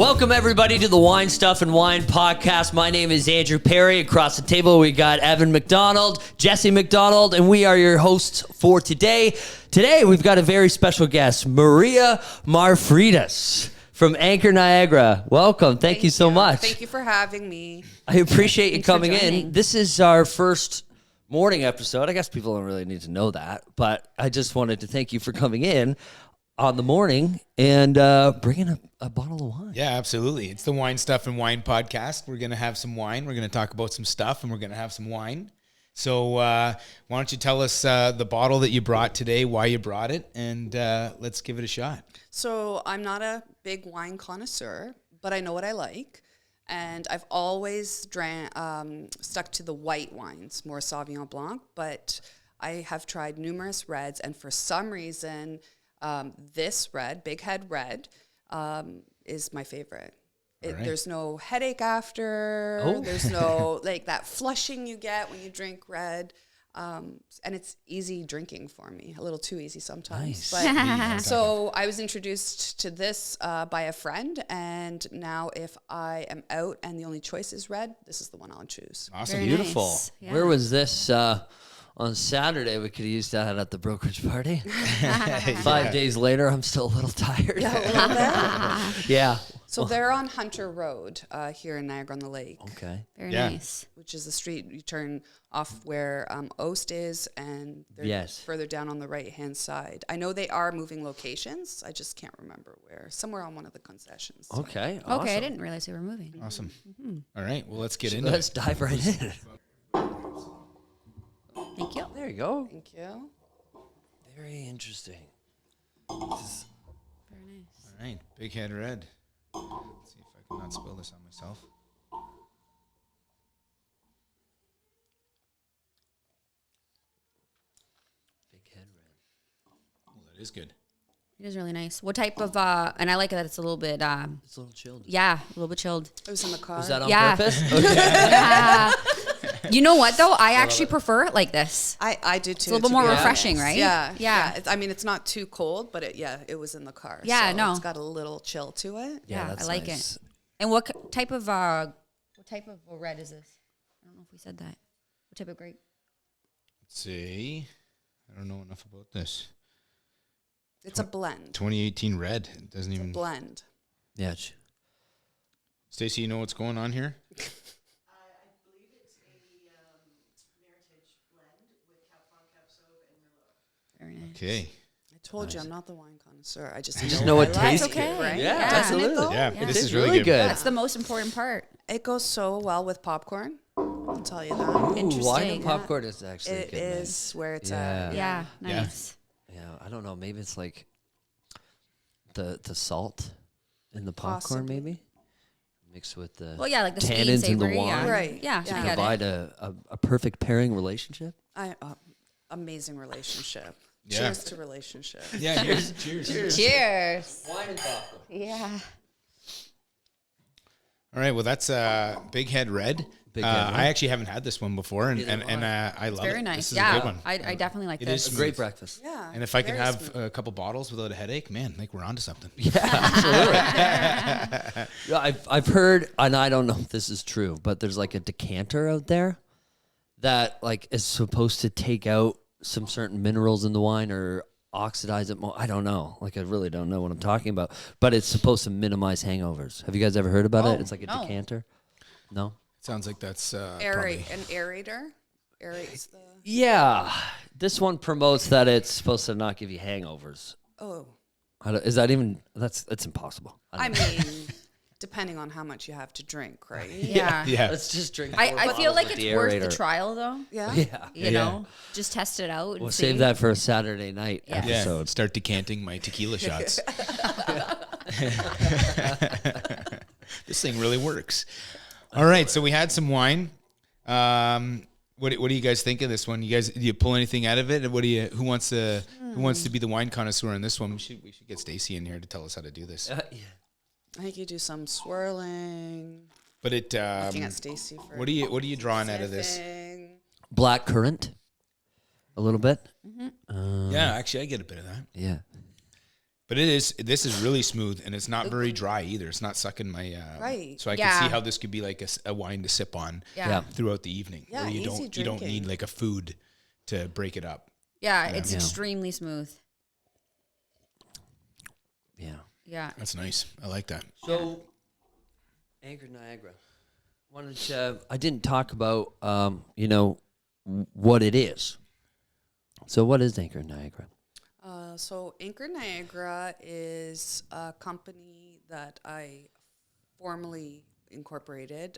Welcome, everybody, to the Wine Stuff and Wine podcast. My name is Andrew Perrie. Across the table, we got Evan MacDonald, Jessie MacDonald, and we are your hosts for today. Today, we've got a very special guest, Maria Mavridis from Anchor Niagara. Welcome. Thank you so much. Thank you for having me. I appreciate you Thanks for coming joining. in. This is our first morning episode. I guess people don't really need to know that, but I just wanted to thank you for coming in on the morning and bringing a bottle of wine. Yeah, absolutely. It's the Wine Stuff and Wine podcast. We're going to have some wine. We're going to talk about some stuff, and we're going to have some wine. So why don't you tell us the bottle that you brought today, why you brought it, and let's give it a shot. So I'm not a big wine connoisseur, but I know what I like. And I've always stuck to the white wines, more Sauvignon Blanc, but I have tried numerous reds, and for some reason, this red, Big Head Red, is my favorite. Right. There's no headache after. Oh. There's no like that flushing you get when you drink red. And it's easy drinking for me, a little too easy sometimes. Nice. But so I was introduced to this by a friend, and now if I am out and the only choice is red, this is the one I'll choose. Awesome. Very Beautiful. nice. Yeah. Where was this? On Saturday, we could have used that at the brokerage party. 5 days later, I'm still a little tired. Yeah, a little bit. Yeah. So they're on Hunter Road here in Niagara-on-the-Lake, Okay. Very Yeah. nice. which is the street you turn off where Oast is, and they're Yes. further down on the right-hand side. I know they are moving locations. I just can't remember where. Somewhere on one of the concessions. Okay. Okay, I awesome. didn't realize they were moving. Awesome. All right. Well, let's get into Let's it. dive right in. Thank you. There you go. Thank you. Very interesting. Very nice. All right. Big Head Red. Let's see if I can not spill this on myself. Big Head Red. Oh, that is good. It is really nice. What type of, and I like that it's a little bit, It's a little chilled. yeah, a little bit chilled. It was in the car. Was that on Yeah. purpose? Okay. You know what, though? I actually prefer it like this. I do too. It's a little bit to more be refreshing, honest. right? Yeah, Yeah. I mean, it's not too cold, but it was in the car. Yeah, so no. it's got a little chill to it. Yeah, that's I like nice. it. And what type of a red is this? I don't know if we said that. What type of grape? Let's see. I don't know enough about this. It's a blend. 2018 red. It doesn't even. Blend. Yeah. Stacey, you know what's going on here? I believe it's a Meritage blend with Cab Franc, Cab Sauv, and Merlot. Very nice. Okay. I told you I'm not the wine connoisseur. I just know what I like tastes it, good. right? Yeah, Doesn't it, absolutely. though? Yeah, Yeah. this It's is really good. That's the most important part. It goes so well with popcorn. I'll tell you that. Ooh, wine Interesting. and popcorn is actually It good is where it's Yeah. at. Yeah, Yeah. nice. Yeah, I don't know. Maybe it's like the salt in the popcorn, Possibly. maybe mixed with the Well, yeah, like the sweet and tannins in the savory. Yeah. wine. Right. Yeah, Yeah. I get it. provide a perfect pairing relationship. Amazing relationship. Yeah. Cheers to relationship. Yeah. Cheers. Cheers. Wine and popcorn. Yeah. All right. Well, that's Big Head Red. Big Head Red. I actually haven't had this one before, and Neither have I love Very it. nice. This is Yeah. a good one. I definitely like It this. is A great smooth. breakfast. Yeah. And if I can very have smooth. a couple bottles without a headache, man, like we're onto something. Yeah, absolutely. Yeah, I've heard, and I don't know if this is true, but there's like a decanter out there that like is supposed to take out some certain minerals in the wine or oxidize it more. I don't know. Like I really don't know what I'm talking about, but it's supposed to minimize hangovers. Have you guys ever heard about it? It's like a no. decanter. No. Sounds like that's An aerator. Aerates the. Yeah, this one promotes that it's supposed to not give you hangovers. Oh. Is that even? That's impossible. I don't know. mean, depending on how much you have to drink, right? Yeah. yeah. Let's just drink. I feel like it's worth the aerator. trial, though. Yeah. Yeah. You know, just test it out. And We'll see. save that for a Saturday night Yeah. Yeah, episode. start decanting my tequila shots. This thing really works. All right, so we had some wine. What do you guys think of this one? Do you pull anything out of it? Who wants to be the wine connoisseur on this one? We should get Stacey in here to tell us how to do this. Yeah. I think you do some swirling. But it Looking at Stacey for. what are you drawing out of this? sniffing. Black currant, a little bit. Yeah, actually I get a bit of that. Yeah. But this is really smooth, and it's not very dry either. It's not sucking my Right. So I can see how this could be like a wine to sip on Yeah. throughout the evening. Yeah, where you easy don't drinking. need like a food to break it up. Yeah, it's extremely smooth. Yeah. Yeah. That's nice. I like that. So, Anchor Niagara. I didn't talk about, what it is. So, what is Anchor Niagara? So Anchor Niagara is a company that I formally incorporated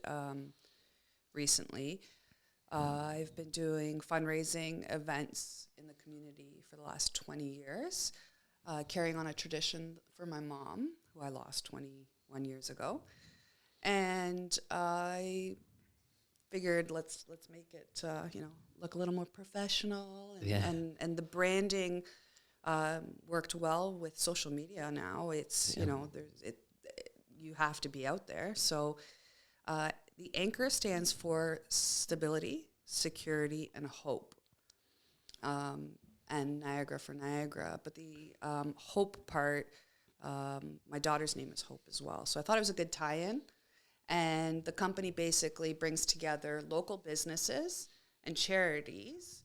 recently. I've been doing fundraising events in the community for the last 20 years, carrying on a tradition for my mom, who I lost 21 years ago. And I figured let's make it look a little more professional, and the branding worked well with social media now. It's you have to be out there. So the anchor stands for stability, security, and hope. And Niagara for Niagara, but the hope part, my daughter's name is Hope as well. So I thought it was a good tie-in. And the company basically brings together local businesses and charities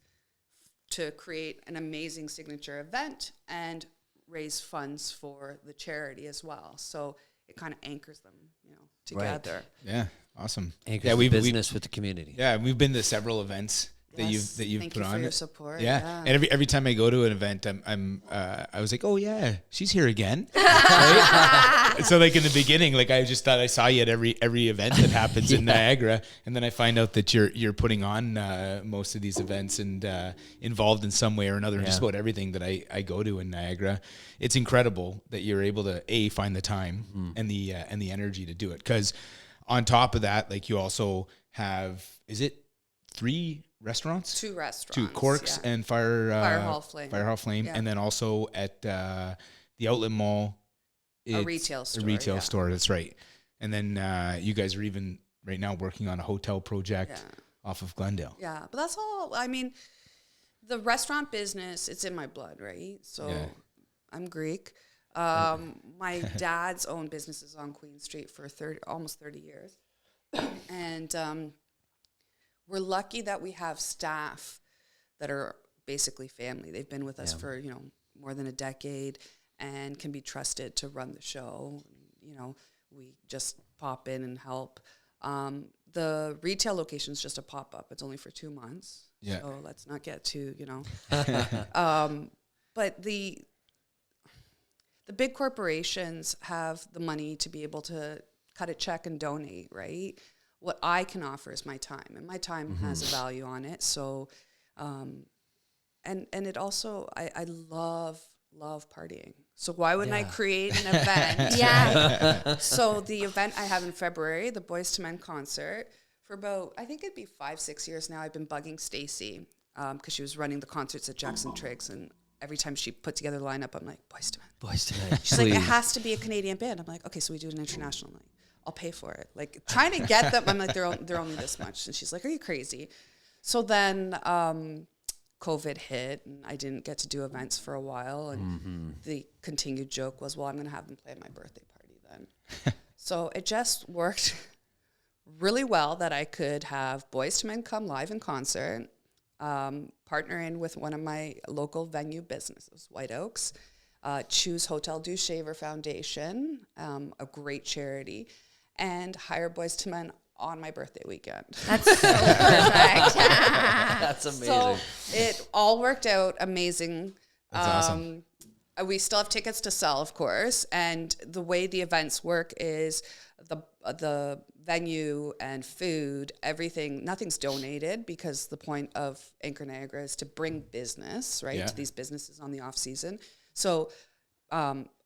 to create an amazing signature event and raise funds for the charity as well. So it kind of anchors them, together. Yeah, awesome. Anchors the business with the community. Yeah, we've been to several events that Yes, you've thank put you on. for your support. Yeah. And every time I go to an event, I was like, oh yeah, she's here again. Right? So like in the beginning, like I just thought I saw you at every event that happens in Niagara, and then I find out that you're putting on most of these events and involved in some way or another in just about everything that I go to in Niagara. It's incredible that you're able to find the time and the energy to do it. Because on top of that, like you also have, is it 3 restaurants? 2 restaurants. 2 Corks and Fire Hall Flame. Fire Hall Flame, and then also at the Outlet Mall. A retail store. A retail store, that's right. And then you guys are even right now working on a hotel project off of Glendale. Yeah, but that's all. I mean, the restaurant business, it's in my blood, right? So I'm Greek. My dad's owned businesses on Queen Street for almost 30 years. And we're lucky that we have staff that are basically family. They've been with us for, more than a decade and can be trusted to run the show. We just pop in and help. The retail location is just a pop-up. It's only for 2 months. Yeah. So let's not get too, but the big corporations have the money to be able to cut a check and donate, right? What I can offer is my time, and my time has a value on it. So, and it also, I love partying. So why wouldn't I create an event? Right? So the event I have in February, the Boys to Men concert, for about, I think it'd be 5-6 years now, I've been bugging Stacy because she was running the concerts at Jackson Triggs, and every time she put together the lineup, I'm like, Boys to Men. Boys to Men. She's like, it has to be a Canadian band. I'm like, okay, so we do an international night. I'll pay for it. Like trying to get them. I'm like, they're only this much. And she's like, are you crazy? So then COVID hit and I didn't get to do events for a while. And the continued joke was, well, I'm going to have them play at my birthday party then. So it just worked really well that I could have Boys to Men come live in concert, partner in with one of my local venue businesses, White Oaks, choose Hotel du Shaver Foundation, a great charity, and hire Boys to Men on my birthday weekend. That's so perfect. That's amazing. So it all worked out amazing. That's awesome. We still have tickets to sell, of course, and the way the events work is the venue and food, everything, nothing's donated because the point of Anchor Niagara is to bring business, right, to these businesses on the off season. So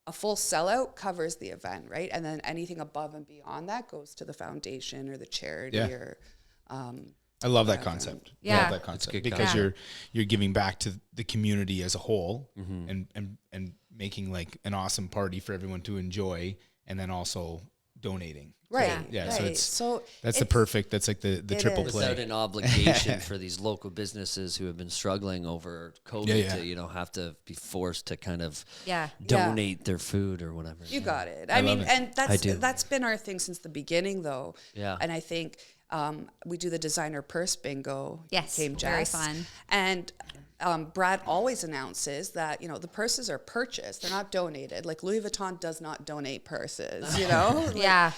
a full sellout covers the event, right? And then anything above and beyond that goes to the foundation or the charity or I love that concept. Yeah. I love that concept because you're giving back to the community as a whole and making like an awesome party for everyone to enjoy, and then also donating. Right. Yeah, Right. so that's the perfect. That's like the triple is. play. Without an obligation for these local businesses who have been struggling over COVID to, have to be forced to kind of donate their food or whatever. You got it. I mean, love it. and I do. that's been our thing since the beginning, though. Yeah. And I think we do the designer purse bingo. Yes, Came very Jess. fun. And Brad always announces that the purses are purchased; they're not donated. Like Louis Vuitton does not donate purses, Yeah.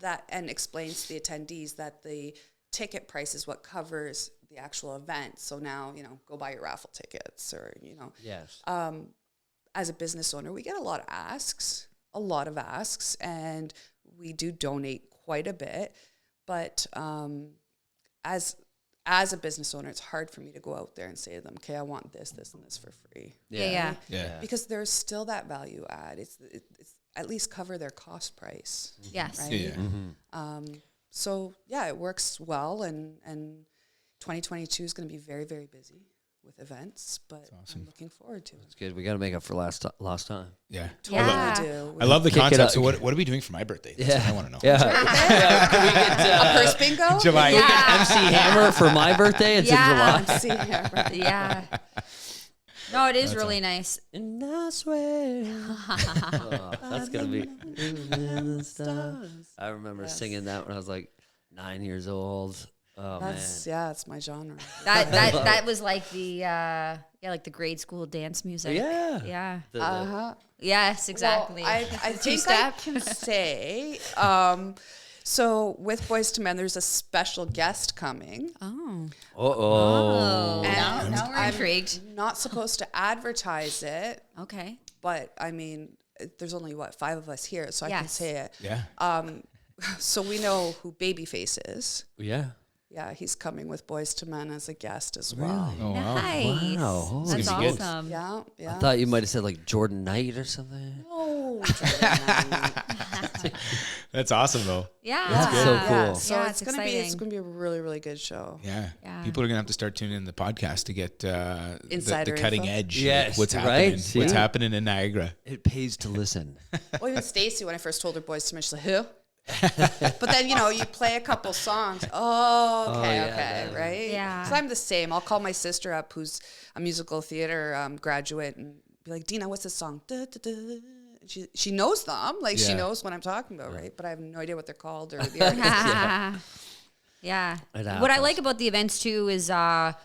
That and explains to the attendees that the ticket price is what covers the actual event. So now go buy your raffle tickets, or Yes. as a business owner, we get a lot of asks, and we do donate quite a bit. But as a business owner, it's hard for me to go out there and say to them, okay, I want this, and this for free. Yeah. Because there's still that value add. It's at least cover their cost price. Yes. Right? Yeah. So, it works well. And 2022 is going to be very, very busy with events, but I'm looking forward to it. It's good. We got to make up for lost time. Yeah. Yeah. We do. I love the Kick it concept. up. So what are we doing for my birthday? That's what I want to know. Yeah. Can we get A purse bingo? July. Can we get MC Hammer for my birthday? It's in July. See, yeah, right. Yeah. No, it is really nice. And I swear. That's going to be. I remember singing that when I was like 9 years old. Oh, That's man. it's my genre. That was like the like the grade school dance music. Yeah. Yeah. The- Yes, exactly. Well, I think I Two-step. can say, so with Boys to Men, there's a special guest coming. Oh. Uh-oh. And Now we're I'm intrigued. not supposed to advertise it, Okay. but I mean, there's only 5 of us here, so I can Yes. say it. Yeah. So we know who Babyface is. Yeah. Yeah, he's coming with Boys to Men as a guest as well. Oh wow. Nice. Wow. That's gonna be good. awesome. Yeah, yeah. I thought you might have said like Jordan Knight or something. Oh, That's awesome though. Yeah. That's so cool. So Yeah, it's it's gonna exciting. be a really, really good show. Yeah. Yeah. People are gonna have to start tuning in the podcast to get the Insider cutting info. edge. Yes, What's right? happening? See? What's happening in Niagara? It pays to listen. Well, even Stacy, when I first told her Boys to Men, she's like, who? But then, you play a couple songs. Oh, okay, yeah, okay, yeah. right? Yeah. So I'm the same. I'll call my sister up, who's a musical theater graduate, and be like, Dina, what's this song? Da, da, da. And she knows them. Like, she Yeah. knows what I'm talking about, right? But I have no idea what they're called or the artist. Yeah. It What I happens. like about the events too is the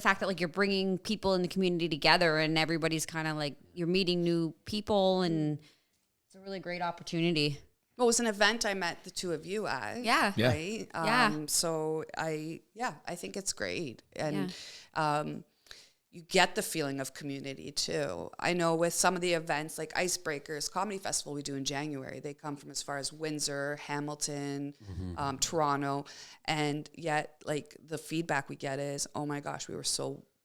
fact that like you're bringing people in the community together and everybody's kind of like you're meeting new people and it's a really great opportunity. Well, it was an event I met the two of you at. Yeah. Yeah. Right? Yeah. So I think it's great. And you get the feeling of community too. I know with some of the events like Icebreakers Comedy Festival we do in January, they come from as far as Windsor, Hamilton, Toronto. And yet like the feedback we get is, oh my gosh, we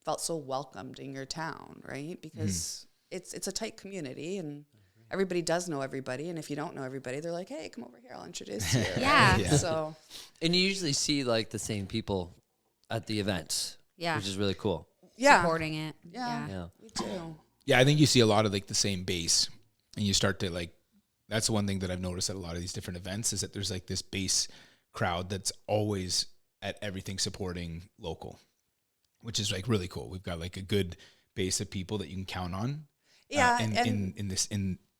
felt so welcomed in your town, right? Because it's a tight community and everybody does know everybody, and if you don't know everybody, they're like, "Hey, come over here, I'll introduce you." Yeah. Right? Yeah. So, And you usually see like the same people at the events. Yeah. Which is really cool. yeah, Supporting it. Yeah. Yeah. we do. Yeah, I think you see a lot of like the same base, and you start to like. That's the one thing that I've noticed at a lot of these different events is that there's like this base crowd that's always at everything supporting local, which is like really cool. We've got like a good base of people that you can count on. Yeah,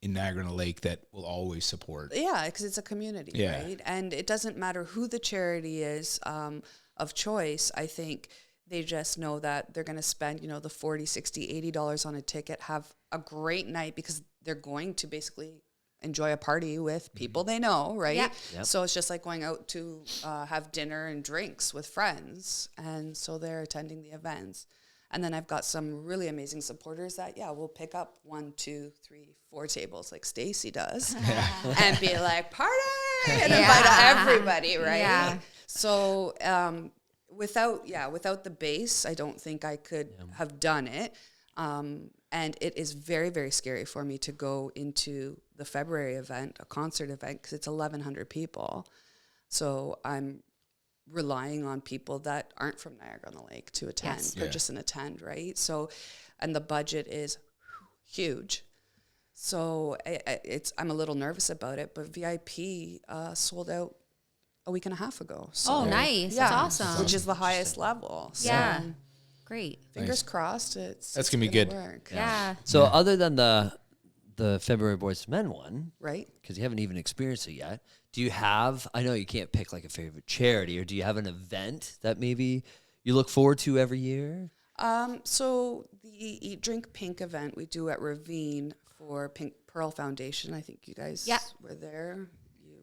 in Niagara-on-the-Lake that will always support. Yeah, because it's a community, Yeah. right? And it doesn't matter who the charity is of choice. I think they just know that they're going to spend, the $40, $60, $80 on a ticket, have a great night because they're going to basically enjoy a party with people they know, right? Yeah. Yep. So it's just like going out to have dinner and drinks with friends. And so they're attending the events. And then I've got some really amazing supporters that, we'll pick up 1, 2, 3, 4 tables like Stacy does and be like, party, and invite everybody, right? Yeah. So without the base, I don't think I could have done it. And it is very, very scary for me to go into the February event, a concert event, because it's 1,100 people. So I'm relying on people that aren't from Niagara-on-the-Lake to attend, Yes. purchase and attend, right? So, and the budget is huge. So I'm a little nervous about it, but VIP sold out a week and a half ago. So, Oh, nice. That's awesome. Which is the highest level. So Yeah. Great. fingers crossed. It's gonna be good. Work. Yeah. So other than the February Boys to Men one, Right. because you haven't even experienced it yet, do you have, I know you can't pick like a favorite charity, or do you have an event that maybe you look forward to every year? So the Eat Drink Pink event we do at Ravine for Pink Pearl Foundation. I think you guys were there. You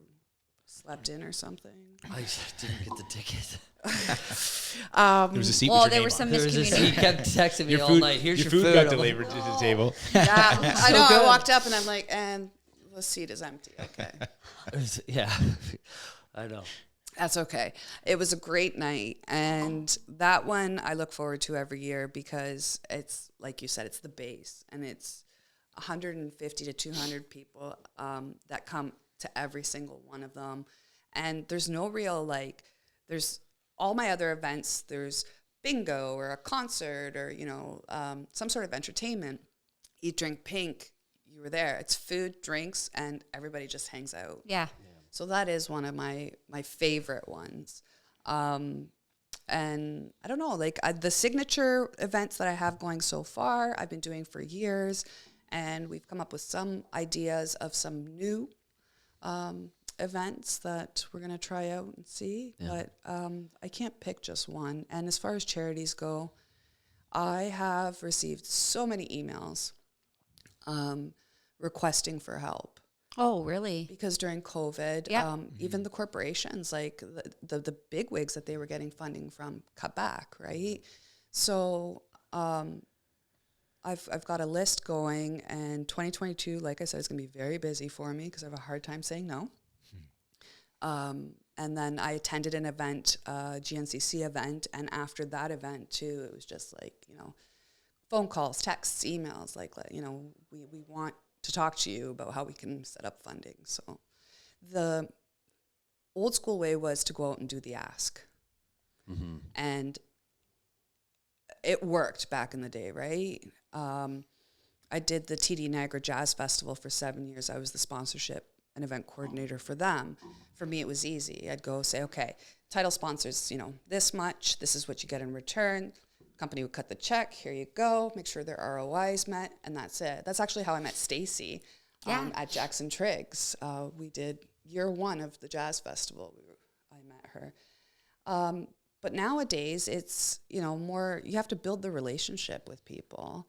slept in or something. I didn't get the ticket. There was a seat with Well, your there name was on some There was miscommunication. he kept texting me Your all food, night. Here's your your food got I'm like, delivered to the table. Yeah, I know. good. I walked up and I'm like, and the seat is empty. Okay. yeah, I know. That's okay. It was a great night. And that one I look forward to every year because it's, like you said, it's the base. And it's 150 to 200 people that come to every single one of them. And there's no real, there's all my other events, there's bingo or a concert or, some sort of entertainment. Eat, Drink, Pink, you were there. It's food, drinks, and everybody just hangs out. Yeah. So that is one of my favorite ones. And I don't know, the signature events that I have going so far, I've been doing for years, and we've come up with some ideas of some new events that we're going to try out and see. Yeah. But I can't pick just one. And as far as charities go, I have received so many emails requesting for help. Oh, really? Because during COVID, even the corporations, like the big wigs that they were getting funding from, cut back, right? So I've got a list going, and 2022, like I said, is going to be very busy for me because I have a hard time saying no. And then I attended an event, GNCC event, and after that event too, it was just phone calls, texts, emails, we want to talk to you about how we can set up funding. So the old school way was to go out and do the ask. Mm-hmm. And it worked back in the day, right? I did the TD Niagara Jazz Festival for 7 years. I was the sponsorship and event coordinator for them. For me, it was easy. I'd go say, okay, title sponsors, this much, this is what you get in return. Company would cut the check. Here you go. Make sure their ROI is met, and that's it. That's actually how I met Stacy at Jackson Triggs. We did year one of the Jazz Festival. I met her. But nowadays, it's more. You have to build the relationship with people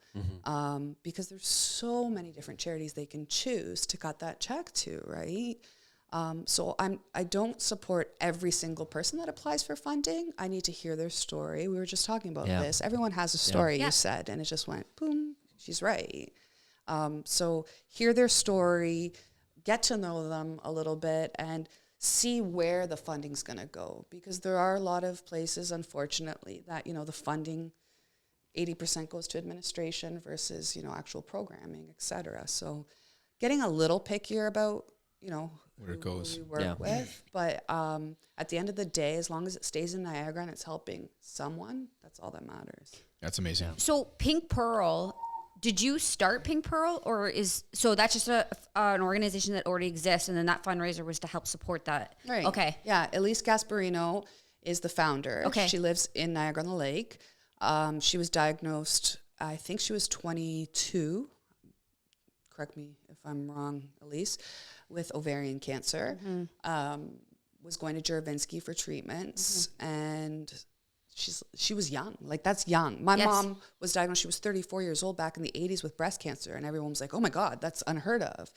because there's so many different charities they can choose to cut that check to, right? So I don't support every single person that applies for funding. I need to hear their story. We were just talking about this. Everyone has a story, you said, and it just went, boom, she's right. So hear their story, get to know them a little bit, and see where the funding's going to go. Because there are a lot of places, unfortunately, that, the funding, 80% goes to administration versus, actual programming, et cetera. So getting a little pickier about, where it goes. Who we work with. But at the end of the day, as long as it stays in Niagara and it's helping someone, that's all that matters. That's amazing. So Pink Pearl, did you start Pink Pearl, or so that's just an organization that already exists, and then that fundraiser was to help support that? Right. Okay. Yeah, Elise Gasparino is the founder. Okay. She lives in Niagara-on-the-Lake. She was diagnosed, I think she was 22. Correct me if I'm wrong, Elise. With ovarian cancer, was going to Juravinski for treatments, and she was young. That's young. My mom was diagnosed, she was 34 years old back in the 80s with breast cancer, and everyone was like, oh my God, that's unheard of.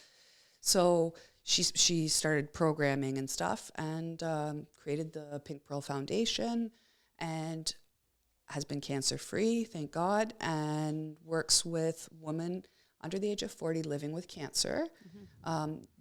So she started programming and stuff, and created the Pink Pearl Foundation, and has been cancer-free, thank God, and works with women under the age of 40 living with cancer.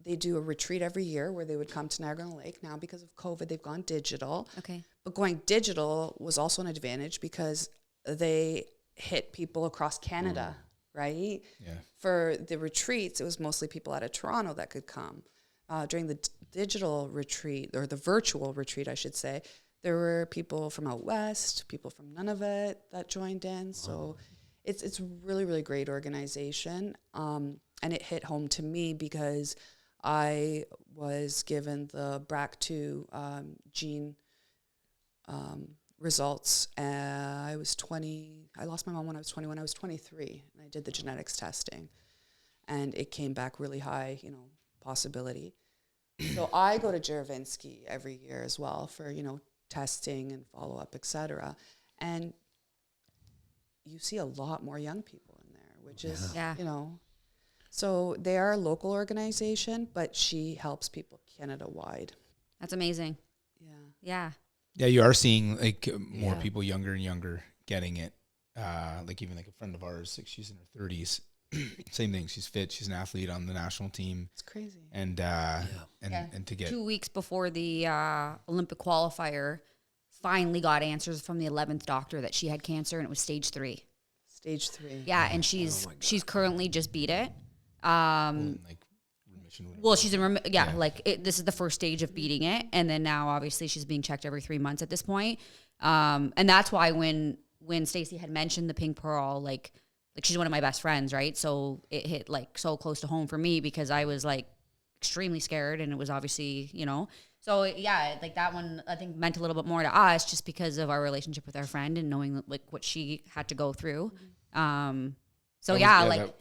They do a retreat every year where they would come to Niagara-on-the-Lake. Now, because of COVID, they've gone digital. Okay. But going digital was also an advantage because they hit people across Canada, right? Yeah. For the retreats, it was mostly people out of Toronto that could come. During the digital retreat, or the virtual retreat, I should say, there were people from out west, people from Nunavut that joined in. So it's really, really great organization. and it hit home to me because I was given the BRCA2 gene results. I was 20. I lost my mom when I was 20. When I was 23, and I did the genetics testing, and it came back really high, possibility. So I go to Jaravinsky every year as well for, testing and follow-up, et cetera. And you see a lot more young people in there, which is, so they are a local organization, but she helps people Canada-wide. That's amazing. Yeah. Yeah. Yeah, you are seeing like more people younger and younger getting it. Like even like a friend of ours, like she's in her 30s. Same thing. She's fit. She's an athlete on the national team. It's crazy. And to get 2 weeks before the Olympic qualifier, finally got answers from the 11th doctor that she had cancer and it was stage 3. Stage 3. Yeah, and she's currently just beat it. like remission. Well, she's in this is the first stage of beating it, and then now obviously she's being checked every 3 months at this point. And that's why when Stacey had mentioned the pink pearl, like she's one of my best friends, right? So it hit like so close to home for me because I was like extremely scared, and it was obviously, So yeah, like that one I think meant a little bit more to us just because of our relationship with our friend and knowing like what she had to go through. That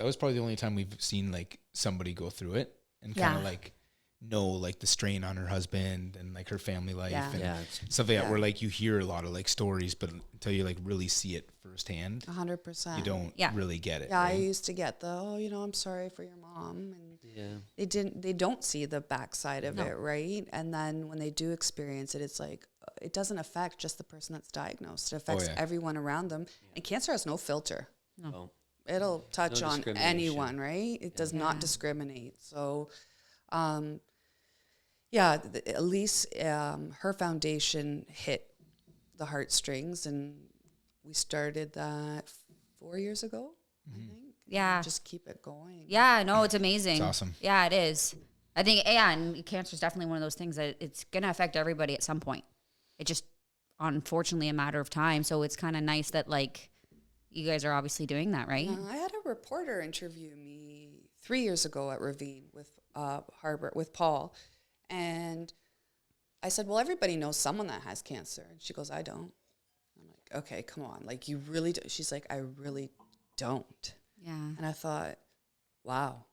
was probably the only time we've seen like somebody go through it and kind of like know like the strain on her husband and like her family life and stuff like that, where like you hear a lot of like stories, but until you like really see it firsthand, 100%, you don't really get it. Yeah, right? I used to get I'm sorry for your mom, and they don't see the backside of it, right? And then when they do experience it, it's like it doesn't affect just the person that's diagnosed; it affects everyone around them. And cancer has no filter. No. It'll touch on anyone, right? It does not discriminate. So, Elise, her foundation hit the heartstrings, and we started that 4 years ago, I think. Yeah. Just keep it going. Yeah, no, it's amazing. It's awesome. Yeah, it is. I think, and cancer is definitely one of those things that it's going to affect everybody at some point. It just, unfortunately, a matter of time. So it's kind of nice that, like, you guys are obviously doing that, right? I had a reporter interview me 3 years ago at Ravine with Paul, and I said, well, everybody knows someone that has cancer. And she goes, I don't. I'm like, okay, come on. Like, you really do? She's like, I really don't. Yeah. And I thought, wow,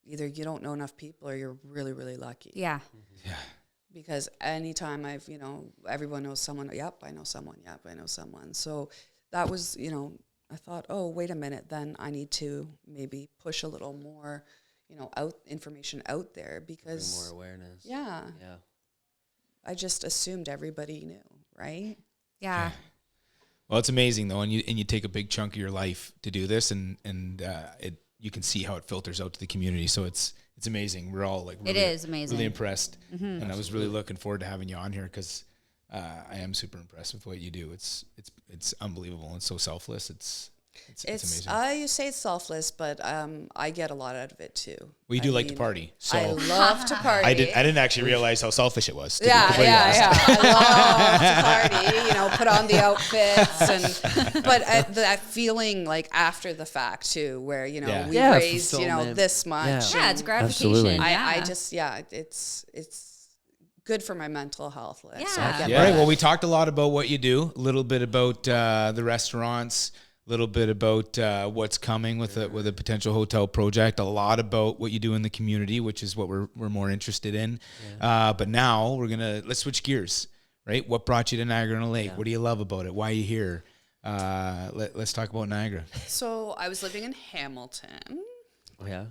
either you don't know enough people or you're really, really lucky. Yeah. Yeah. Because anytime I've, everyone knows someone. Yep, I know someone. Yep, I know someone. So that was, I thought, oh, wait a minute, then I need to maybe push a little more, information out there because Bring more awareness. Yeah. Yeah. I just assumed everybody knew, right? Yeah. Well, it's amazing though, and you take a big chunk of your life to do this, and you can see how it filters out to the community. So it's amazing. We're all like really, it is amazing, really impressed, and I was really looking forward to having you on here because I am super impressed with what you do. It's unbelievable and so selfless. It's amazing. You say it's selfless, but I get a lot out of it too. Well, you do like to party, so I love to party. I didn't actually realize how selfish it was. Yeah. I love to party. Put on the outfits, but that feeling like after the fact too, where we raised this much. Yeah, it's gratification. Absolutely. I just it's good for my mental health. Yeah. So I get All right. Well, we talked a lot about what you do, a little bit about the restaurants, a little bit about what's coming with a potential hotel project, a lot about what you do in the community, which is what we're more interested in. Yeah. But now let's switch gears, right? What brought you to Niagara-on-the-Lake? Yeah. What do you love about it? Why are you here? Let's talk about Niagara. So I was living in Hamilton. Oh, yeah.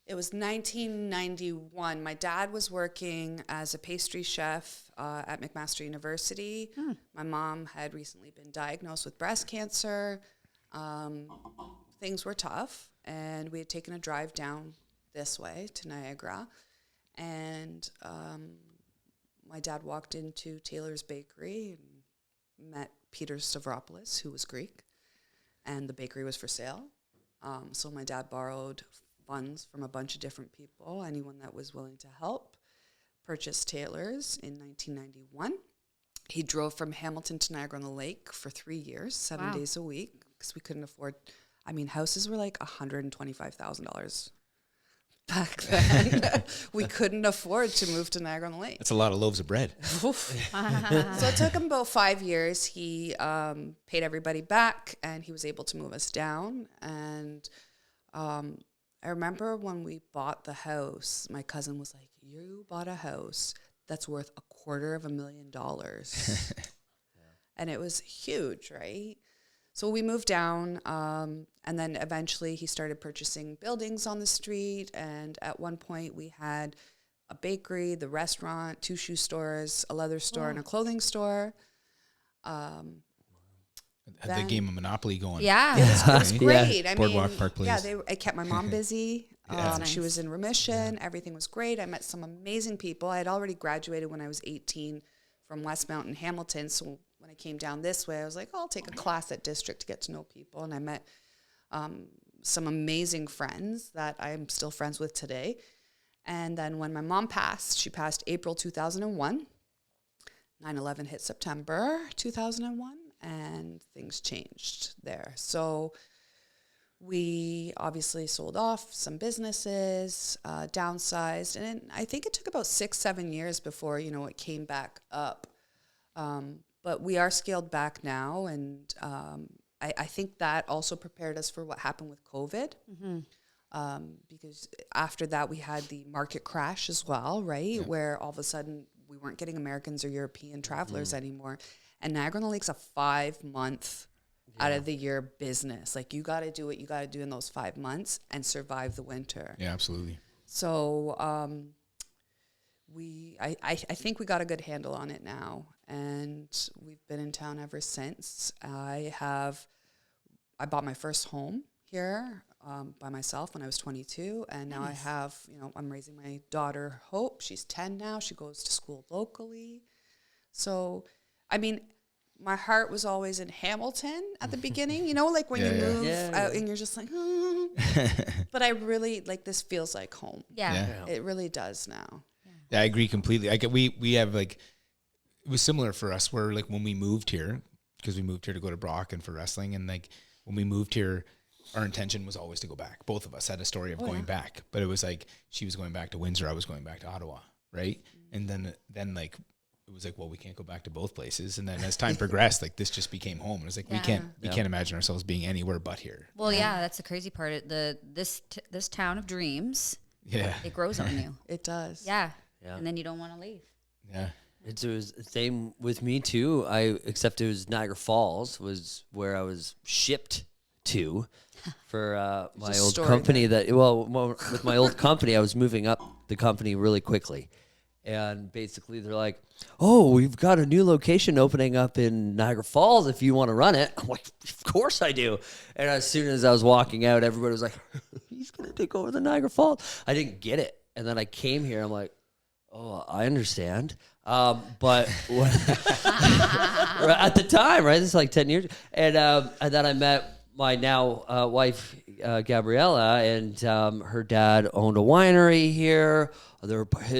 It was 1991. My dad was working as a pastry chef at McMaster University. My mom had recently been diagnosed with breast cancer. Things were tough, and we had taken a drive down this way to Niagara. And my dad walked into Taylor's Bakery and met Peter Stavropoulos, who was Greek, and the bakery was for sale. So my dad borrowed funds from a bunch of different people, anyone that was willing to help, purchased Taylor's in 1991. He drove from Hamilton to Niagara-on-the-Lake for 3 years, 7 days a week, because we couldn't afford I mean, houses were like $125,000 back then. We couldn't afford to move to Niagara-on-the-Lake. That's a lot of loaves of bread. So it took him about 5 years. He paid everybody back, and he was able to move us down. And I remember when we bought the house, my cousin was like, "You bought a house that's worth $250,000." And it was huge, right? So we moved down, and then eventually he started purchasing buildings on the street. And at one point we had a bakery, the restaurant, 2 shoe stores, a leather store, and a clothing store. Had the game of Monopoly going. Yeah. It was great. I Boardwalk mean, Park Place. yeah, it kept my mom busy. That's She nice. was in remission. Everything was great. I met some amazing people. I had already graduated when I was 18 from Westmount in Hamilton. So when I came down this way, I was like, oh, I'll take a class at District to get to know people. And I met some amazing friends that I'm still friends with today. And then when my mom passed, she passed April 2001. 9/11 hit September 2001, and things changed there. So we obviously sold off some businesses, downsized, and I think it took about 6-7 years before, it came back up. But we are scaled back now, and I think that also prepared us for what happened with COVID. Because after that, we had the market crash as well, right? Yeah. Where all of a sudden we weren't getting Americans or European travelers anymore. And Niagara-on-the-Lake's a 5-month out of the year business. Like, you got to do what you got to do in those 5 months and survive the winter. Yeah, absolutely. So I think we got a good handle on it now, and we've been in town ever since. I bought my first home here by myself when I was 22, and now I have, I'm raising my daughter Hope. She's 10 now. She goes to school locally. So, I mean, my heart was always in Hamilton at the beginning, like when you move out and you're just like, but I really, this feels like home. Yeah. It really does now. Yeah, I agree completely. We have it was similar for us where when we moved here, because we moved here to go to Brock and for wrestling, and when we moved here, our intention was always to go back. Both of us had a story of going back, but it was she was going back to Windsor, I was going back to Ottawa, right? And then it was well, we can't go back to both places. And then as time progressed, this just became home. And it was we can't imagine ourselves being anywhere but here. Well, yeah, that's the crazy part. This town of dreams. Yeah, it grows on you. It does. Yeah. And then you don't want to leave. Yeah. It was the same with me too. Except it was Niagara Falls was where I was shipped to for my old company. With my old company, I was moving up the company really quickly. And basically they're like, "Oh, we've got a new location opening up in Niagara Falls if you want to run it." I'm like, "Of course I do." And as soon as I was walking out, everybody was like, "He's going to take over the Niagara Falls." I didn't get it. And then I came here. I'm like, "Oh, I understand." But at the time, right, this is 10 years. And then I met my now wife, Gabriella, and her dad owned a winery here.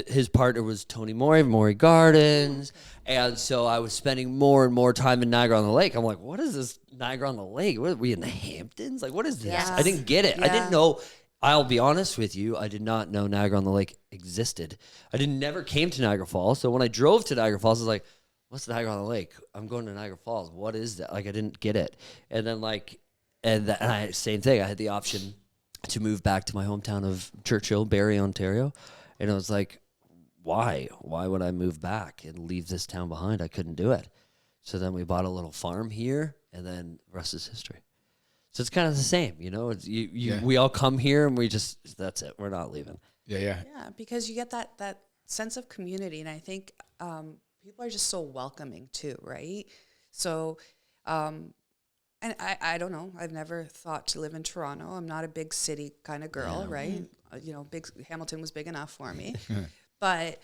His partner was Tony Mori Gardens. And so I was spending more and more time in Niagara-on-the-Lake. I'm like, what is this Niagara-on-the-Lake? What are we in the Hamptons? What is this? Yes. I didn't get it. Yeah. I didn't know. I'll be honest with you. I did not know Niagara-on-the-Lake existed. I never came to Niagara Falls. So when I drove to Niagara Falls, I was like, what's Niagara-on-the-Lake? I'm going to Niagara Falls. What is that? I didn't get it. And then same thing. I had the option to move back to my hometown of Churchill, Barrie, Ontario. And I was like, why? Why would I move back and leave this town behind? I couldn't do it. So then we bought a little farm here, and then the rest is history. So it's kind of the same, we all come here and that's it. We're not leaving. Yeah. Yeah, because you get that sense of community. And I think people are just so welcoming too, right? So, and I don't know. I've never thought to live in Toronto. I'm not a big city kind of girl, right? Hamilton was big enough for me. But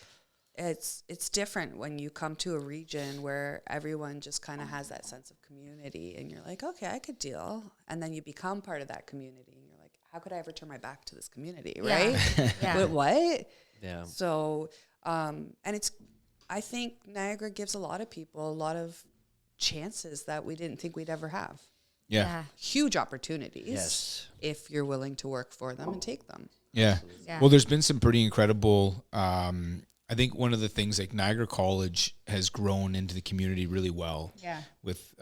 it's different when you come to a region where everyone just kind of has that sense of community, and you're like, okay, I could deal. And then you become part of that community, and you're like, how could I ever turn my back to this community, right? Yeah. But what? Yeah. So, and I think Niagara gives a lot of people a lot of chances that we didn't think we'd ever have. Yeah. Huge opportunities Yes. if you're willing to work for them and take them. Yeah. Yeah. Well, there's been some pretty incredible. I think one of the things, like, Niagara College has grown into the community really well. Yeah. With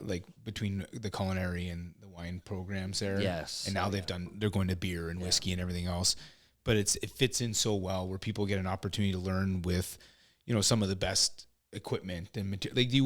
like between the culinary and the wine programs there. Yes. And now they're going to beer and whiskey and everything else. But it fits in so well where people get an opportunity to learn with, some of the best equipment and material. Like, you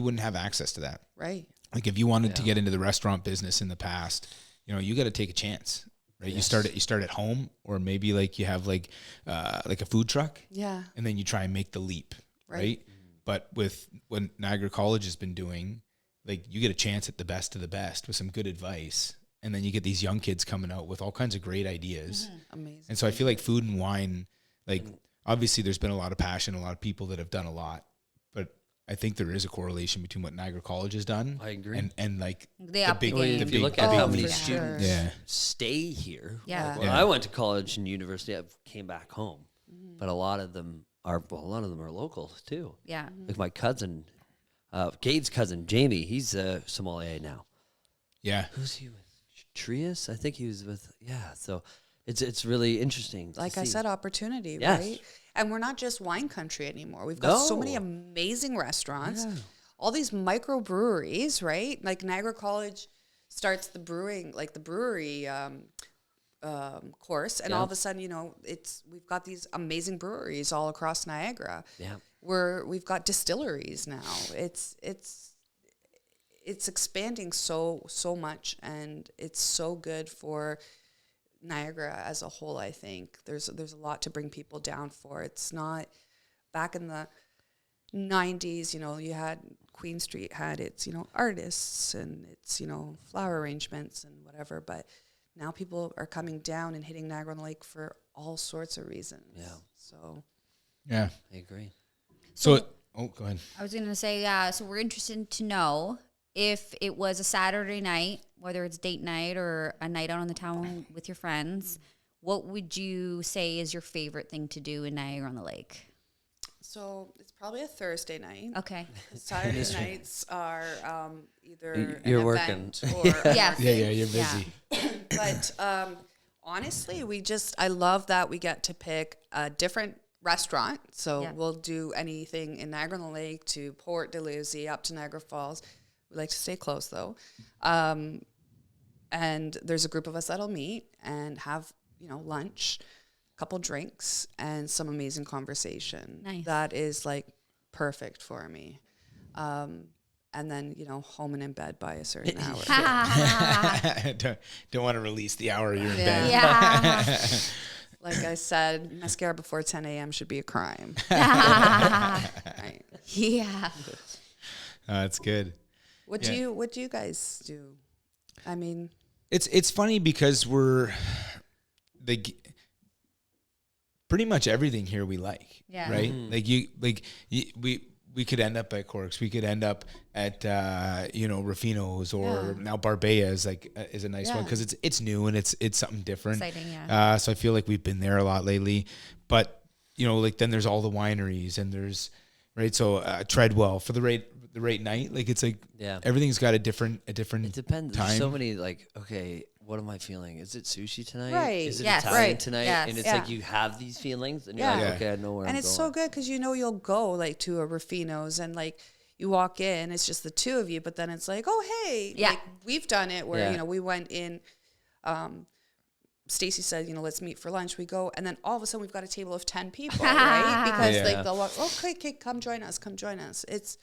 wouldn't have access to that. Right. Like, if you wanted to get into the restaurant business in the past, you got to take a chance, right? Yes. You start at home, or maybe like you have like a food truck, Yeah. and then you try and make the leap, right? But with what Niagara College has been doing, like, you get a chance at the best of the best with some good advice, and then you get these young kids coming out with all kinds of great ideas. Amazing. And so I feel like food and wine, like, obviously there's been a lot of passion, a lot of people that have done a lot, but I think there is a correlation between what Niagara College has done. I agree. And like They up the Well, game. if you look at how many for students sure. Yeah. stay here. Yeah. Like, when I went to college and university, I came back home. But a lot of them are local too. Yeah. Like my cousin, Gabe's cousin, Jamie, he's a sommelier now. Yeah. Who's he with? Trias? I think he was with, so it's really interesting. Like I said, opportunity, Yes. right? And we're not just wine country anymore. We've got so many No. amazing restaurants, Yeah. all these microbreweries, right? Like Niagara College starts the brewing, like the brewery course, and all of a sudden, we've got these amazing breweries all across Niagara. Yeah. We've got distilleries now. It's expanding so much, and it's so good for Niagara as a whole. I think there's a lot to bring people down for. It's not back in the 90s, you had Queen Street had its, artists and its, flower arrangements and whatever, but now people are coming down and hitting Niagara-on-the-Lake for all sorts of reasons. Yeah. So Yeah. I agree. So go ahead. I was going to say, so we're interested to know if it was a Saturday night, whether it's date night or a night out on the town with your friends, what would you say is your favorite thing to do in Niagara-on-the-Lake? So it's probably a Thursday night. Okay. Saturday nights are either You're an working. event or Yeah. Yeah, you're busy. But honestly, I love that we get to pick a different restaurant. So Yeah. we'll do anything in Niagara-on-the-Lake to Port Dalhousie up to Niagara Falls. We like to stay close though. And there's a group of us that'll meet and have, lunch, a couple drinks, and some amazing conversation. Nice. That is like perfect for me. And then, home and in bed by a certain hour. don't want to release the hour you're in bed. Yeah. Like I said, mascara before 10 a.m. should be a crime. Right. Yeah. That's good. What do you guys do? I mean, It's funny because we're pretty much everything here we like. Yeah. Right. We could end up at Corks. We could end up at Rufino's, or now Barbea is is a nice one because it's new and it's something different. Exciting, yeah. So I feel like we've been there a lot lately, but then there's all the wineries and there's So Treadwell for the right night. Like it's like everything's got a different It depends. time. There's so many okay, what am I feeling? Is it sushi tonight? Right. Is it Yes. Italian Right. tonight? Yes. And it's Yeah. like you have these feelings and you're Yeah. like, Yeah. okay, I know where and I'm it's going. so good because you'll go like to a Rufino's and like you walk in, it's just the two of you, but then it's like, oh hey, Yeah. like, we've done it where Yeah. we went in. Stacy said, let's meet for lunch. We go, and then all of a sudden we've got a table of 10 people, right? Because Yeah. they'll walk, okay, come join us. It's,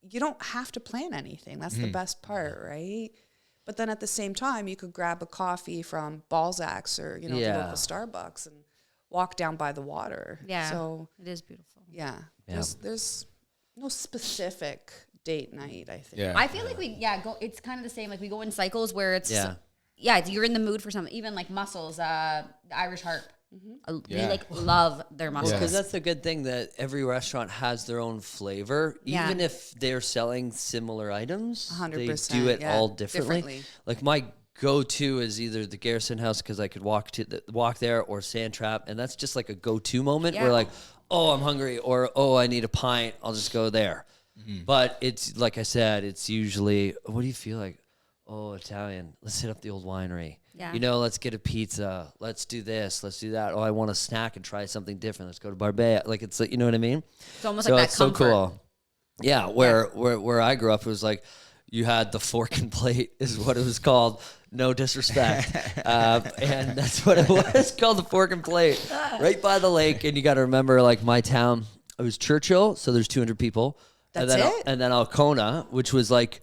you don't have to plan anything. That's the best part, right? But then at the same time, you could grab a coffee from Balzac's or, the Yeah. local Starbucks and walk down by the water. Yeah. So, It is beautiful. yeah. Yeah. There's no specific date night, I think. Yeah. I feel like go. It's kind of the same. Like we go in cycles where it's Yeah. you're in the mood for something. Even like mussels, the Irish Harp. Yeah. They love their mussels. Because that's the good thing that every restaurant has their own flavor, Yeah. even if they're selling similar items. 100%, They do it yeah, all differently. differently. Like my go-to is either the Garrison House because I could walk there, or Sand Trap, and that's just like a go-to moment Yeah. where like, oh, I'm hungry, or oh, I need a pint. I'll just go there. But it's like I said, it's usually, what do you feel like? Oh, Italian. Let's hit up the old winery. Yeah. You know, let's get a pizza. Let's do this. Let's do that. Oh, I want a snack and try something different. Let's go to Barbea. Like, it's like, you know what I mean? It's almost So like that it's so comfort. cool. Yeah, where I grew up, it was like you had the fork and plate is what it was called. No disrespect. And that's what it was called, the fork and plate. Right by the lake. And you got to remember, like, my town, it was Churchill, so there's 200 people. That's and then, it? And then Alcona, which was like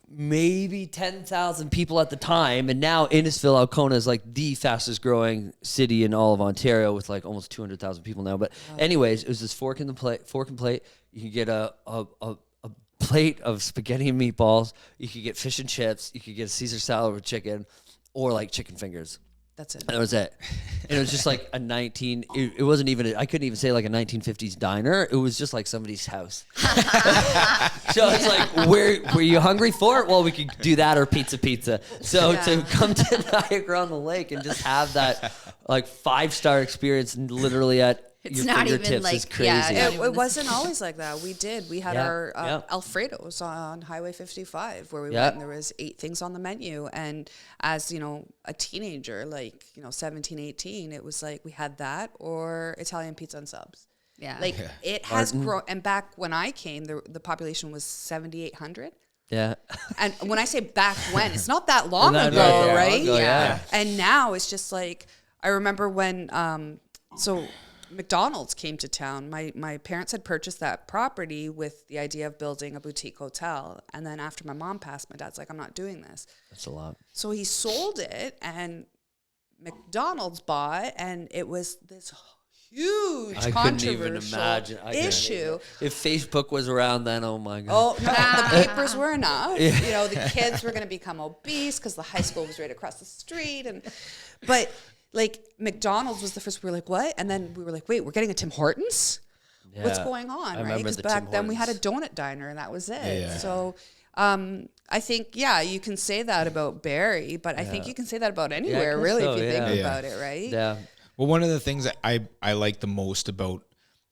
maybe 10,000 people at the time. And now Innisfil, Alcona is like the fastest growing city in all of Ontario with like almost 200,000 people now. But anyways, it was this fork and plate. You could get a plate of spaghetti and meatballs. You could get fish and chips. You could get a Caesar salad with chicken or like chicken fingers. That's it. And that was it. And it was just like it wasn't even, I couldn't even say like a 1950s diner. It was just like somebody's house. So it's like, were you hungry for it? Well, we could do that or pizza. So to come to Niagara on the Lake and just have that like 5-star experience literally at It's your not even fingertips like- is crazy. yeah, It wasn't always like that. We had Yeah, our yeah. Alfredo's on Highway 55 where we Yeah. went and there was 8 things on the menu. And as, you know, a teenager, like, you know, 17, 18, it was like we had that or Italian pizza and subs. Yeah. Like it has grown. And back when I came, the population was 7,800. Yeah. And when I say back when, it's not that long Not ago, that long right? ago, yeah. And now it's just like, I remember when, so McDonald's came to town. My parents had purchased that property with the idea of building a boutique hotel. And then after my mom passed, my dad's like, I'm not doing this. That's a lot. So he sold it and McDonald's bought, and it was this huge I couldn't even controversial imagine. issue. If Facebook was around then, oh my God. Oh, no, the papers were enough. You know, the kids were going to become obese because the high school was right across the street. But like McDonald's was the first, we were like, what? And then we were like, wait, we're getting a Tim Hortons? What's Yeah. going on, I right? remember Because the back Tim then we had a Hortons. donut diner and that was it. Yeah. So I think, yeah, you can say that about Barrie, but I think you can say that about anywhere, guess really, so, if you yeah. think Yeah. about it, right? Yeah. Well, one of the things that I like the most about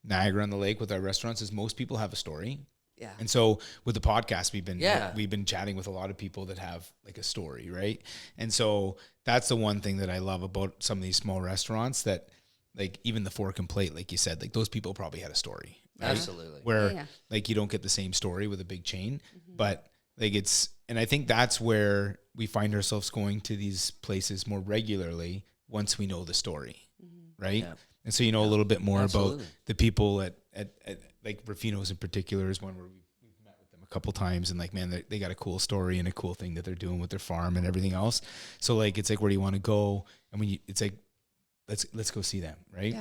Niagara on the Lake with our restaurants is most people have a story. Yeah. And so with the podcast, we've Yeah. been chatting with a lot of people that have like a story, right? And so that's the one thing that I love about some of these small restaurants, that like even the fork and plate, like you said, like those people probably had a story, right? Absolutely. Where Yeah. like you don't get the same story with a big chain, but like and I think that's where we find ourselves going to these places more regularly once we know the story, right? Yeah. And so you know a little bit more Absolutely. about the people at like Rufino's in particular is one where we've met with them a couple times, and like, man, they got a cool story and a cool thing that they're doing with their farm and everything else. So like, it's like, where do you want to go? And it's like, let's go see them, right? Yeah.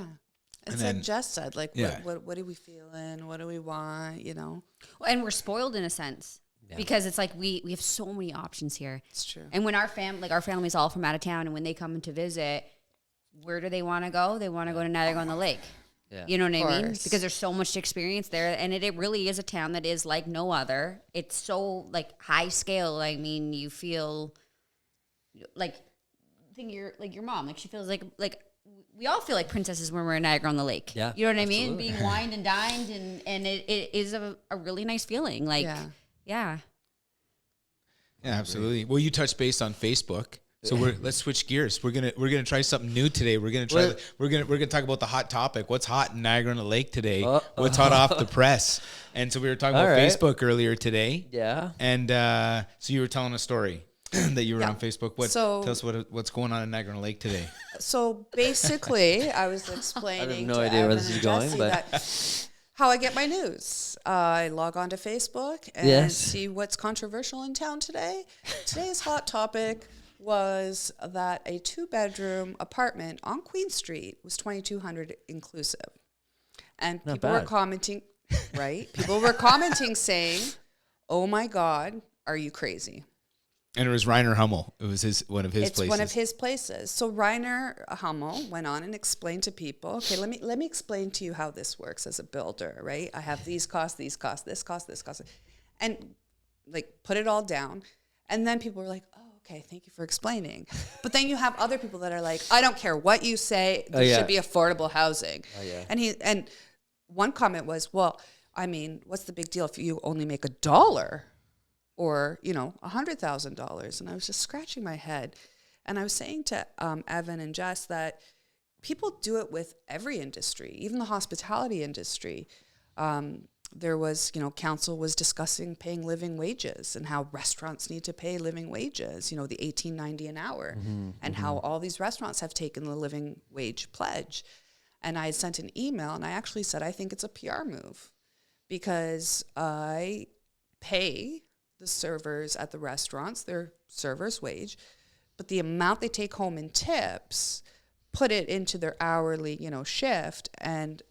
And It's then- like Jess said, like, Yeah. what do we feel in? What do we want? You know, Well, and we're spoiled in a sense because it's like we have so many options here. it's true. And when our family's all from out of town, and when they come to visit, where do they want to go? They want to go to Niagara on the Lake. Yeah. You know what I mean? course. Because there's so much experience there, and it really is a town that is like no other. It's so like high scale. I mean, you feel like think you're like your mom. Like she feels like we all feel like princesses when we're in Niagara on the Lake. Yeah, You know what I mean? absolutely. Being wined and dined, and it is a really nice feeling. Like Yeah. yeah. Yeah, absolutely. Well, you touched base on Facebook, so let's switch gears. We're gonna try something new today. We're gonna talk about the hot topic. What's hot in Niagara on the Lake today? What's hot off the press? And so we were talking All about right. Facebook earlier today. Yeah. And so you were telling a story that you were Yeah. on Facebook. So- Tell us what's going on in Niagara on the Lake today. So basically, I was explaining no to idea where Evan this is and going, Jessie but- that how I get my news. I log on to Facebook and Yes. see what's controversial in town today. Today's hot topic was that a 2-bedroom apartment on Queen Street was $2,200 inclusive, and Not people were bad. commenting. Right? People were commenting saying, "Oh my God, are you crazy?" And it was Reiner Hummel. It was one of his It's places. one of his places. So Reiner Hummel went on and explained to people, okay, let me explain to you how this works as a builder, right? I have these costs, this cost, this cost, and like put it all down. And then people were like, oh, okay, thank you for explaining. But then you have other people that are like, I don't care what you say, there yeah. should be affordable housing. yeah. And one comment was, well, I mean, what's the big deal if you only make $1 or, you know, $100,000? And I was just scratching my head. And I was saying to Evan and Jess that people do it with every industry, even the hospitality industry. There was, you know, council was discussing paying living wages and how restaurants need to pay living wages, you know, the $18.90 an hour, and how all these restaurants have taken the living wage pledge. And I had sent an email and I actually said, I think it's a PR move because I pay the servers at the restaurants their server's wage, but the amount they take home in tips, put it into their hourly, you know, shift, and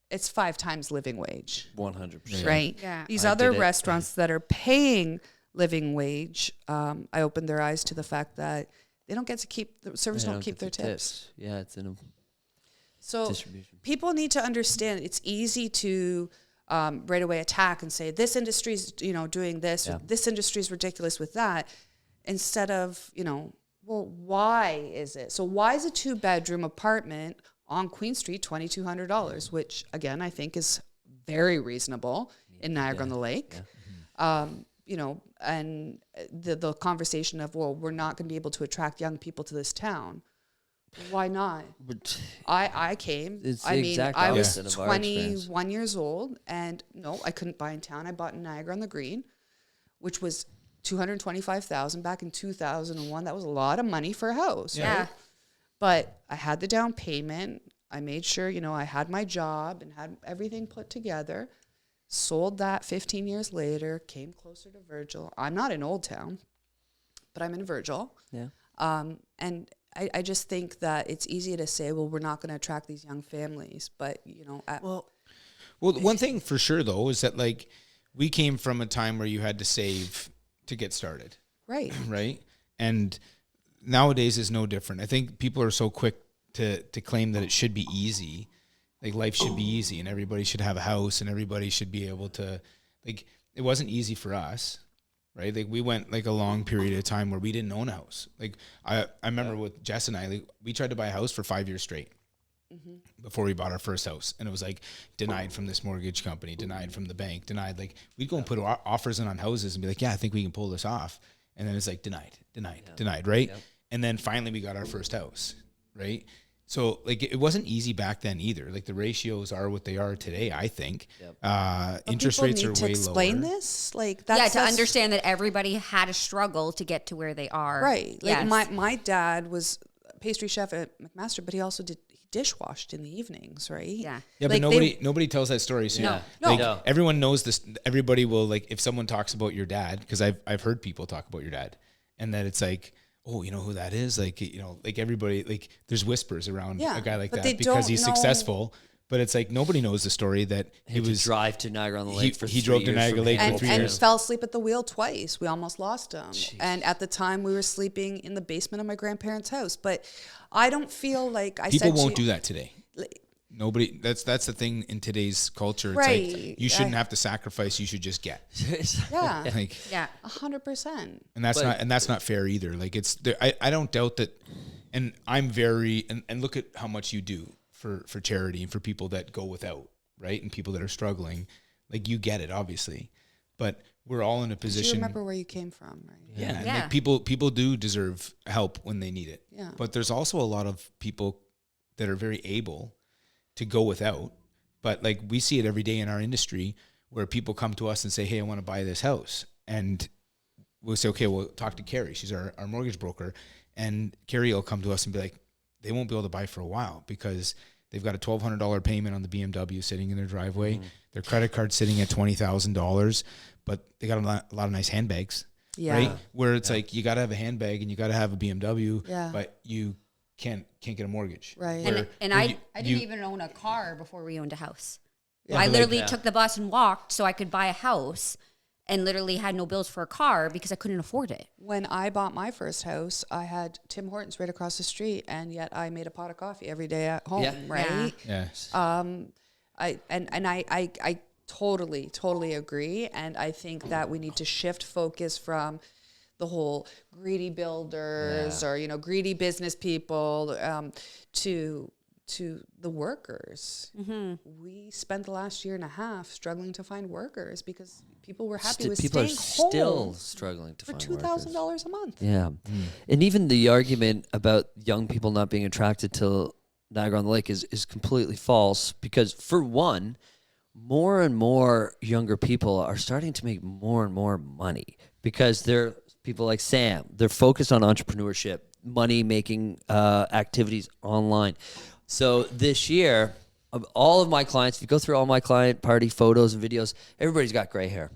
it's 5 times living wage. 100%. Right? Yeah. These I other did it. restaurants that are paying living wage, I opened their eyes to the fact that they don't get to keep, the servers don't keep their tips. Yeah, it's in a So distribution. people need to understand it's easy to right away attack and say, this industry's, you know, doing this, or this industry's ridiculous with that, instead of, you know, well, why is it? So why is a 2-bedroom apartment on Queen Street $2,200, which again I think is very reasonable in Niagara-on-the-Lake. You know, and the conversation of, well, we're not going to be able to attract young people to this town. Why not? But I came. It's the I mean, exact I was opposite of our experience. 21 years old, and no, I couldn't buy in town. I bought in Niagara-on-the-Green, which was $225,000 back in 2001. That was a lot of money for a house. Yeah. Right? But I had the down payment. I made sure, you know, I had my job and had everything put together. Sold that 15 years later, came closer to Virgil. I'm not in Old Town, but I'm in Virgil. yeah. And I just think that it's easy to say, well, we're not going to attract these young families. But, you know, Well, one thing for sure, though, is that, like, we came from a time where you had to save to get started, right. right? And nowadays is no different. I think people are so quick to claim that it should be easy. Like, life should be easy and everybody should have a house and everybody should be able to, like, it wasn't easy for us, right? Like, we went like a long period of time where we didn't own a house. Like, I remember with Jess and I, like, we tried to buy a house for 5 years straight before we bought our first house. And it was like denied from this mortgage company, denied from the bank, denied. Like, we'd go and put offers in on houses and be like, yeah, I think we can pull this off. And then it's like denied, right? Yep. And then finally we got our first house, right? So, like, it wasn't easy back then either. Like, the ratios are what they are today, I think. Yep. Interest People rates need are to way explain lower. this. Like, Yeah, to understand that everybody had a struggle to get to where they are. Right. Like, Yes. my dad was a pastry chef at McMaster, but he also he dishwashed in the evenings, right? Yeah. Yeah, Like, but nobody tells that story. So No. like, No. everyone knows this. Everybody will, like, if someone talks about your dad, because I've heard people talk about your dad, and then it's like, oh, you know who that is? Like, you know, like, everybody, like, there's whispers around Yeah, a guy like but that they because don't he's know- successful. But it's like, nobody knows the story that he Had to was drive to Niagara-on-the-Lake for he 3 drove to years Niagara from Lake for Hamilton. 3 and years. fell asleep at the wheel twice. We almost lost him. And at the time, we were sleeping in the basement of my grandparents' house. But I don't feel like I People said won't to do you, that today. Nobody. That's the thing in today's culture. It's Right. like, you shouldn't have to sacrifice. You should just get. Yeah, Like, Yeah. 100%. and that's But- not fair either. Like, it's there, I don't doubt that, and I'm very and look at how much you do for charity and for people that go without, right, and people that are struggling. Like, you get it, obviously, but we're all in a Do you position. remember where you came from, right? Yeah, and, Yeah. like, people do deserve help when they need it. Yeah. But there's also a lot of people that are very able to go without. But, like, we see it every day in our industry where people come to us and say, hey, I want to buy this house. And we'll say, okay, we'll talk to Carrie. She's our mortgage broker. And Carrie will come to us and be like, they won't be able to buy for a while because they've got a $1,200 payment on the BMW sitting in their driveway. Their credit card's sitting at $20,000, but they got a lot of nice handbags. Yeah. Right? Where it's like, you got to have a handbag and you got to have a BMW, Yeah. but you can't get a mortgage. Right. Where- And where I you- didn't you- even own a car before we owned a house. Yeah, I but, like, literally yeah. took the bus and walked so I could buy a house, and literally had no bills for a car because I couldn't afford it. When I bought my first house, I had Tim Hortons right across the street, and yet I made a pot of coffee every day at home, Yeah. right? Yeah. I totally agree, and I think that we need to shift focus from the whole greedy builders or greedy business people to to the workers. We spent the last year and a half struggling to find workers because people were happy with people are staying still home struggling to for find $2,000 a month. Yeah. And even the argument about young people not being attracted to Niagara-on-the-Lake is completely false because, for one, more and more younger people are starting to make more and more money because they're people like Sam. They're focused on entrepreneurship, money-making activities online. So this year, of all of my clients, if you go through all my client party photos and videos, everybody's got gray hair.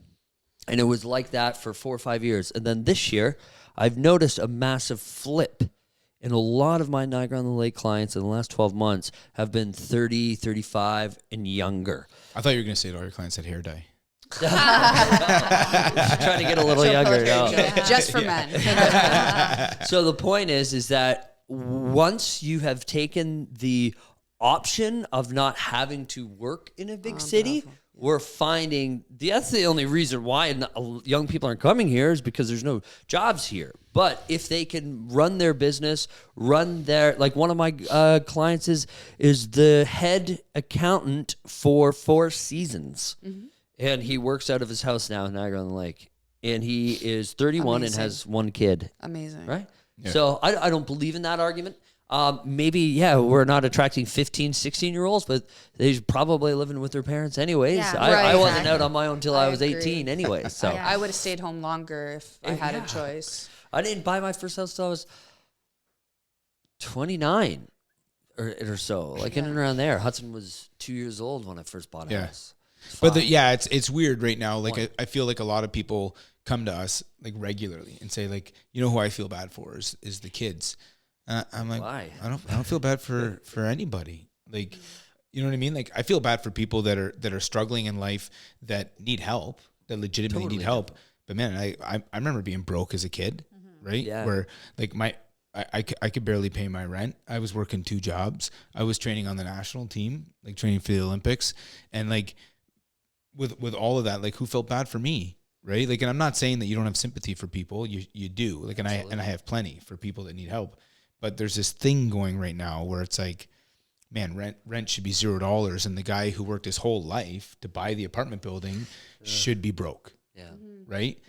And it was like that for 4 or 5 years. And then this year, I've noticed a massive flip. And a lot of my Niagara-on-the-Lake clients in the last 12 months have been 30, 35, and younger. I thought you were going to say that all your clients had hair dye. Trying to get a little younger. No. Just for men. So the point is that once you have taken the option of not having to work in a big city, we're finding that's the only reason why young people aren't coming here is because there's no jobs here. But if they can run their business, like one of my clients is the head accountant for Four Seasons. And he works out of his house now in Niagara-on-the-Lake. And he is 31 and has one kid. Amazing. Right? Yeah. So I don't believe in that argument. Maybe, we're not attracting 15, 16-year-olds, but they're probably living with their parents anyways. Yeah, I wasn't exactly. out on my own until I was agree. 18 anyway. So I would have stayed home longer if I had a choice. I didn't buy my first house till I was 29 or so, like in and around there. Hudson was 2 years old when I first bought a house. But it's weird right now. Like I feel like a lot of people come to us like regularly and say like, you know who I feel bad for is the kids. I'm like, why? I don't feel bad for anybody. Like, you know what I mean? Like I feel bad for people that are struggling in life that need help, that legitimately need help. But man, I remember being broke as a kid, right? Yeah. Where like I could barely pay my rent. I was working 2 jobs. I was training on the national team, like training for the Olympics. And like with all of that, like who felt bad for me, right? Like, and I'm not saying that you don't have sympathy for people. You do. Like, and I have plenty for people that need help. But there's this thing going right now where it's like, man, rent should be $0, and the guy who worked his whole life to buy the apartment building should be broke. Yeah. Right?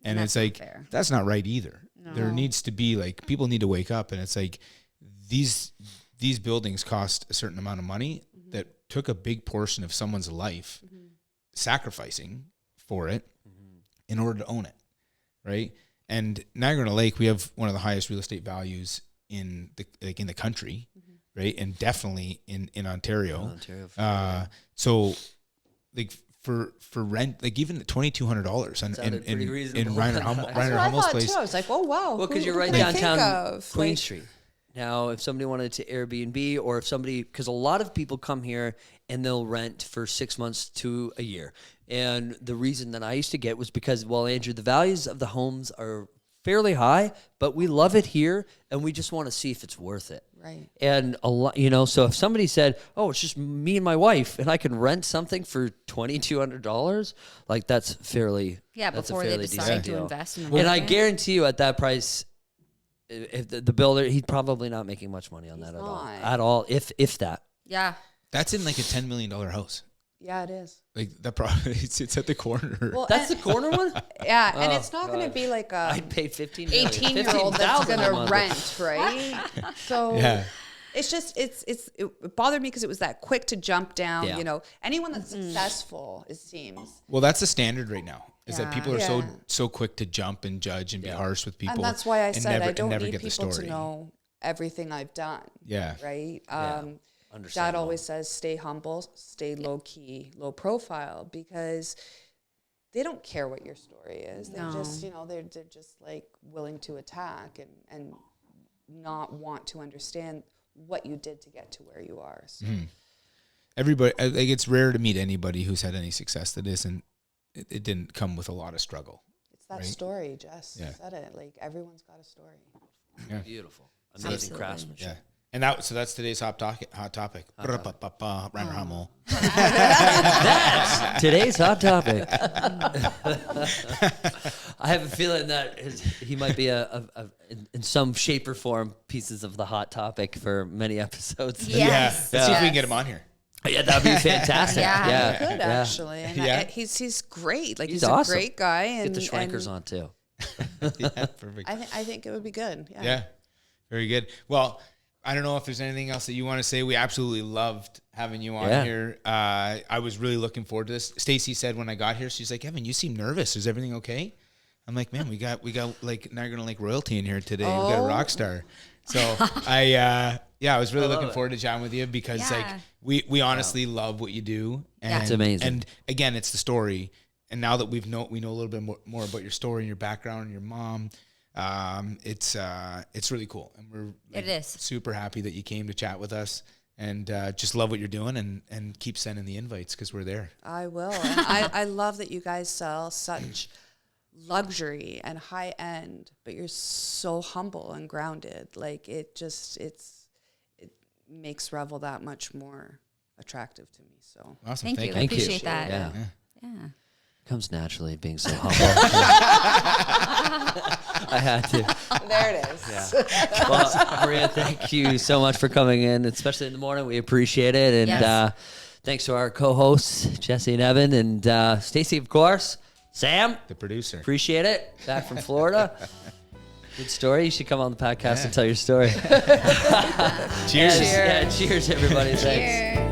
And it's like, that's not right either. No. There needs to be like, people need to wake up, and it's like these buildings cost a certain amount of money that took a big portion of someone's life sacrificing for it in order to own it. Right? And Niagara-on-the-Lake, we have one of the highest real estate values in the country, right? And definitely in Ontario. So like for rent, like even $2,200 in Reiner Hummel's place. Too. I was like, oh wow. Well, because you're right downtown Queen Street. Now, if somebody wanted to Airbnb, or if somebody, because a lot of people come here and they'll rent for 6 months to a year. And the reason that I used to get was because, well, Andrew, the values of the homes are fairly high, but we love it here and we just want to see if it's worth it. Right. And a lot, so if somebody said, oh, it's just me and my wife and I can rent something for $2,200, like that's fairly, that's before a fairly they decide decent to deal. invest in the And I market. guarantee you at that price, if the builder, he's probably not making much money on that at all, if that. Yeah. That's in like a $10 million house. Yeah, it is. Like that probably it's at the corner. Well, That's the corner one? Yeah, and it's not going to be like a I'd pay 15 18-year-old that's going to rent, right? So it's just it bothered me because it was that quick to jump down. Yeah. Anyone that's successful, it seems. Well, that's the standard right now. Is that people are so quick to jump and judge and be harsh with people. And that's why I said I don't need get the people story. to know everything I've done. Yeah. Right. Dad Understandable. always says, stay humble, stay low key, low profile, because they don't care what your story is. They just, they're just like willing to attack and not want to understand what you did to get to where you are. So. Everybody, like, it's rare to meet anybody who's had any success that isn't, it didn't come with a lot of struggle. It's that story, Jess said it. Like, everyone's got a story. Beautiful. Amazing craftsmanship. Yeah. And that's today's hot topic. Reimer Hummel. That's today's hot topic. I have a feeling that he might be in some shape or form pieces of the hot topic for many episodes. Yes. Let's see if we can get him on here. Yeah, that'd be fantastic. Yeah. Yeah, Good, yeah. actually. And Yeah. he's great. Like He's he's awesome. a great guy. And Get the Schwenkers and on too. Yeah, perfect. I think it would be good. Yeah. Yeah, very good. Well, I don't know if there's anything else that you want to say. We absolutely loved having you on here. I was really looking forward to this. Stacy said when I got here, she's like, "Evan, you seem nervous. Is everything okay?" I'm like, "Man, we got like Niagara Lake royalty in here today. We got a rock star." So I was really looking forward to chatting with you because like we honestly love what you do. And, It's amazing. And again, it's the story. And now that we know a little bit more about your story and your background and your mom, it's really cool. And we're It is. super happy that you came to chat with us and just love what you're doing and keep sending the invites because we're there. I will. And I love that you guys sell such luxury and high end, but you're so humble and grounded. Like it makes Revel that much more attractive to me. So Awesome. Thank you. I Thank you. appreciate that. Yeah. Yeah. Comes naturally being so humble. I had to. there it is. Yeah. Well, Maria, thank you so much for coming in, especially in the morning. We appreciate it. And Yes. thanks to our co-hosts, Jessie and Evan, and Stacy, of course. Sam, The producer. appreciate it. Back from Florida. Good story. You should come on the podcast and tell your story. Cheers. Yeah, cheers, everybody. Thanks. Cheers.